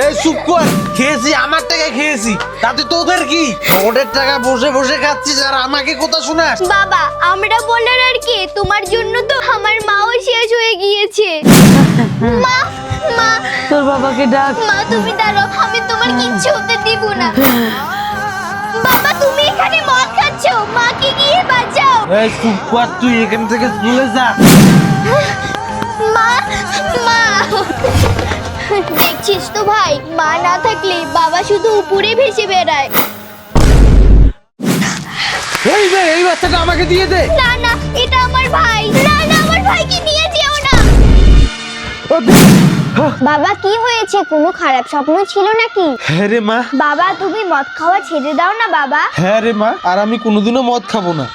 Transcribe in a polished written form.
এই চুপ কর, খেয়েছি আমার টাকা খেয়েছি, তাতে তোদের কি? ওদের টাকা বসে বসে খাচ্ছিস আর আমাকে কথা শোনাস? বাবা আমরা বলার আর কি, তোমার জন্য তো আমার মাও শেষ হয়ে গিয়েছে। মা মা তোর বাবাকে ডাক। মা তুমি দাঁড়াও, আমি তোমার কিচ্ছু হতে দিব না। বাবা তুমি এখানে মদ খাচ্ছ, মাকে গিয়ে বাঁচাও। এই চুপ কর, তুই এখান থেকে চলে যা। মা মা দেখছিস তো ভাই, মা না থাকলে বাবা শুধু উপরে ভেসে বেড়ায়। এই রে, এই বাচ্চাটা আমাকে দিয়ে দে। না না এটা আমার ভাই। না না আমার ভাইকে নিয়ে যেও না। বাবা কি হয়েছে, কোনো খারাপ স্বপ্ন ছিল নাকি? হ্যাঁ রে মা। বাবা তুমি মদ খাওয়া ছেড়ে দাও না বাবা। হ্যাঁ রে মা, আর আমি কোনোদিনও মদ খাবো না।